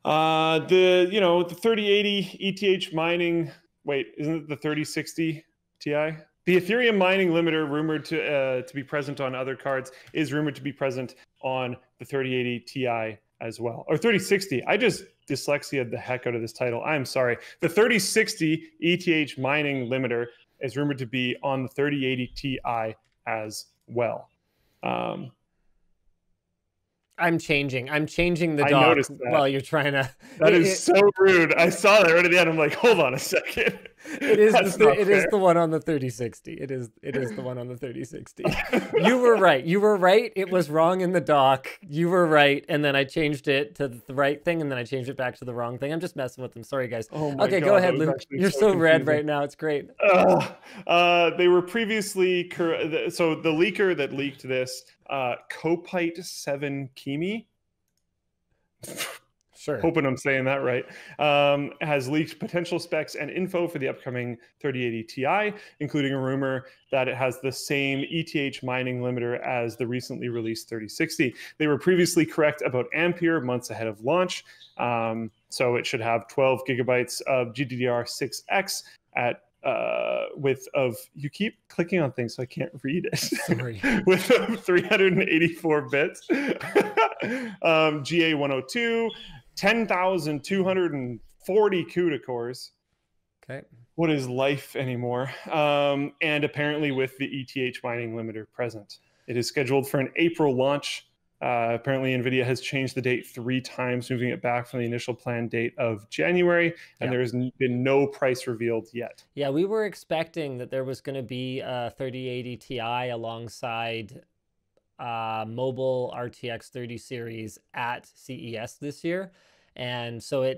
The 3080 ETH mining. Wait, isn't it the 3060 Ti? The Ethereum mining limiter rumored to be present on other cards is rumored to be present on the 3080 Ti as well, or 3060. I just dyslexiaed the heck out of this title. I'm sorry. The 3060 ETH mining limiter is rumored to be on the 3080 Ti as well. I'm changing the I doc noticed that. while you're trying to. That is so rude. I saw that right at the end. I'm like, hold on a second. It is the one on the 3060. It is the one on the 3060. You were right. You were right. It was wrong in the doc. You were right, and then I changed it to the right thing, and then I changed it back to the wrong thing. I'm just messing with them. Sorry, guys. Oh my okay, God, go ahead, Luke. You're so red right now. It's great. They were previously so the leaker that leaked this, Copite 7 Kimi. Sure. Hoping I'm saying that right. Has leaked potential specs and info for the upcoming 3080 Ti, including a rumor that it has the same ETH mining limiter as the recently released 3060. They were previously correct about Ampere months ahead of launch. So it should have 12 gigabytes of GDDR6X at width of, you keep clicking on things so I can't read it. Sorry. With 384 bits. GA102. 10,240 CUDA cores. Okay. What is life anymore? And apparently with the ETH mining limiter present. It is scheduled for an April launch. Apparently Nvidia has changed the date 3 times, moving it back from the initial planned date of January, and there has been no price revealed yet. Yeah, we were expecting that there was going to be a 3080 Ti alongside mobile RTX 30 series at CES this year. And so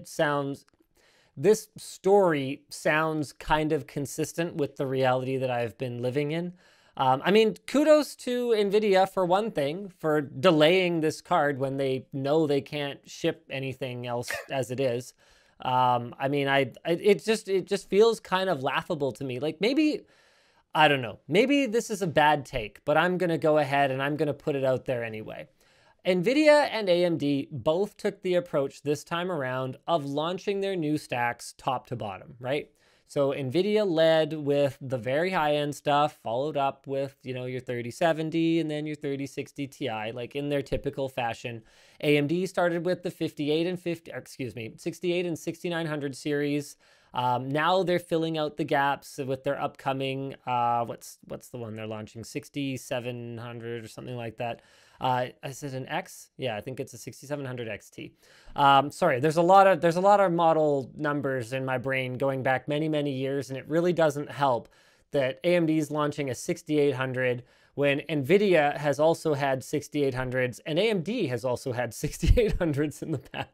this story sounds kind of consistent with the reality that I've been living in. I mean, kudos to Nvidia for one thing, for delaying this card when they know they can't ship anything else as it is. I mean, it just feels kind of laughable to me. Like, maybe, I don't know, maybe this is a bad take, but I'm going to go ahead and I'm going to put it out there anyway. Nvidia and AMD both took the approach this time around of launching their new stacks top to bottom, right? So Nvidia led with the very high-end stuff, followed up with, you know, your 3070 and then your 3060 Ti, like in their typical fashion. AMD started with the 68 and 6900 series. Now they're filling out the gaps with their upcoming, what's the one they're launching? 6700 or something like that. Is it an X? Yeah, I think it's a 6700 XT. Sorry, there's a lot of model numbers in my brain going back many, many years, and it really doesn't help that AMD is launching a 6800 when Nvidia has also had 6800s and AMD has also had 6800s in the past.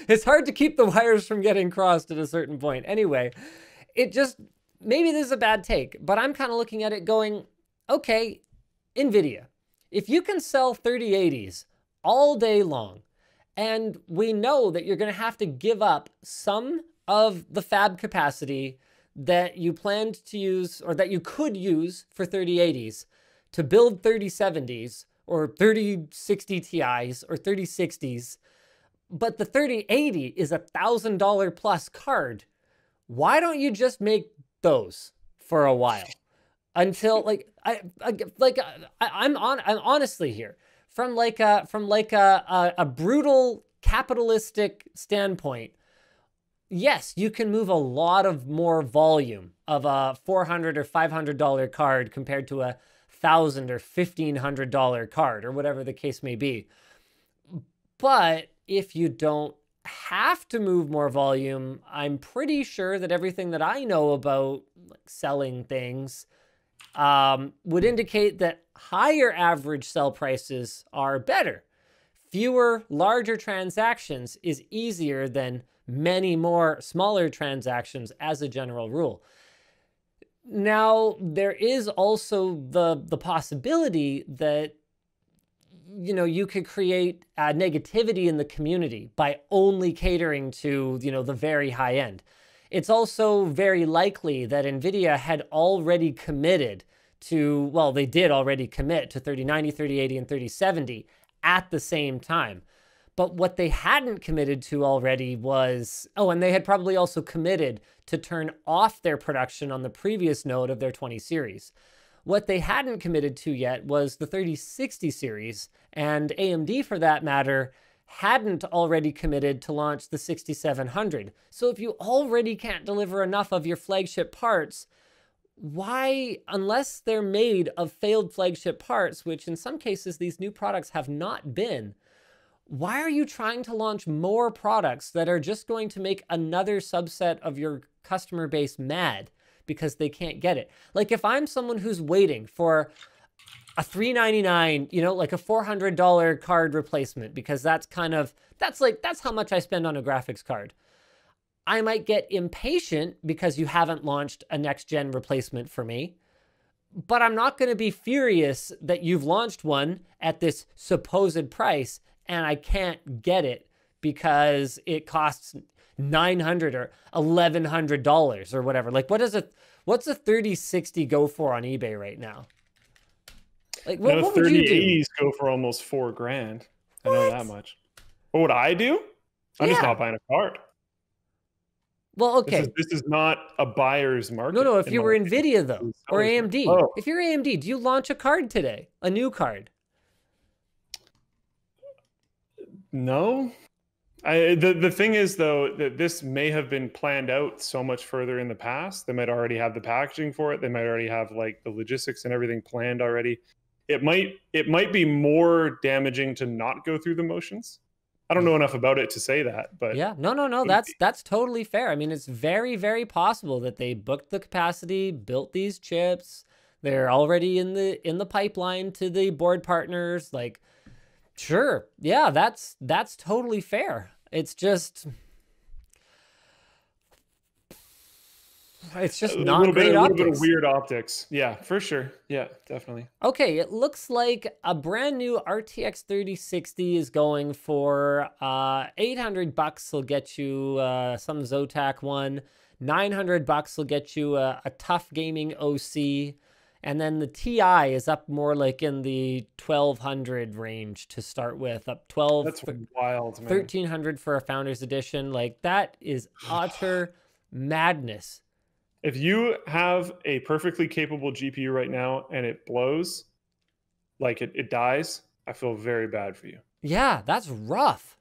It's hard to keep the wires from getting crossed at a certain point. Anyway, maybe this is a bad take, but I'm kind of looking at it going, okay, Nvidia, if you can sell 3080s all day long, and we know that you're going to have to give up some of the fab capacity that you planned to use or that you could use for 3080s to build 3070s or 3060 Ti's or 3060s, but the 3080 is $1,000 plus card, why don't you just make those for a while? Until I'm honestly here from a brutal capitalistic standpoint. Yes, you can move a lot of more volume of a $400 or $500 card compared to a $1,000 or $1,500 card or whatever the case may be. But if you don't have to move more volume, I'm pretty sure that everything that I know about selling things would indicate that higher average sell prices are better. Fewer larger transactions is easier than many more smaller transactions as a general rule. Now, there is also the possibility that, you know, you could create negativity in the community by only catering to, you know, the very high end. It's also very likely that Nvidia had already committed to, well, they did already commit to 3090, 3080, and 3070 at the same time. But what they hadn't committed to already was, oh, and they had probably also committed to turn off their production on the previous node of their 20 series. What they hadn't committed to yet was the 3060 series, and AMD, for that matter, hadn't already committed to launch the 6700. So if you already can't deliver enough of your flagship parts, why, unless they're made of failed flagship parts, which in some cases these new products have not been, why are you trying to launch more products that are just going to make another subset of your customer base mad because they can't get it? Like, if I'm someone who's waiting for a $399, you know, like a $400 card replacement, because that's how much I spend on a graphics card. I might get impatient because you haven't launched a next-gen replacement for me, but I'm not going to be furious that you've launched one at this supposed price and I can't get it because it costs $900 or $1,100 or whatever. Like, what's a 3060 go for on eBay right now? Like, what would you do? 3080s go for almost $4,000. I know that much. What would I do? I'm just not buying a card. Well, okay. This is not a buyer's market. No, if you were Nvidia, though, or AMD. Oh. If you're AMD, do you launch a card today? A new card? No. The thing is, though, that this may have been planned out so much further in the past. They might already have the packaging for it. They might already have like the logistics and everything planned already. It might be more damaging to not go through the motions. I don't know enough about it to say that, but yeah, no, that's totally fair. I mean, it's very, very possible that they booked the capacity, built these chips. They're already in the pipeline to the board partners. Like, sure, yeah, that's totally fair. It's just not great optics. A little bit of weird optics. Yeah, for sure. Yeah, definitely. Okay, it looks like a brand new RTX 3060 is going for $800 will get you some Zotac one. $900 will get you a tough gaming OC. And then the TI is up more like in the 1,200 range to start with. Up 12. That's wild, man. 1,300 for a Founders Edition. Like, that is utter madness. If you have a perfectly capable GPU right now and it blows, like it dies, I feel very bad for you. Yeah, that's rough.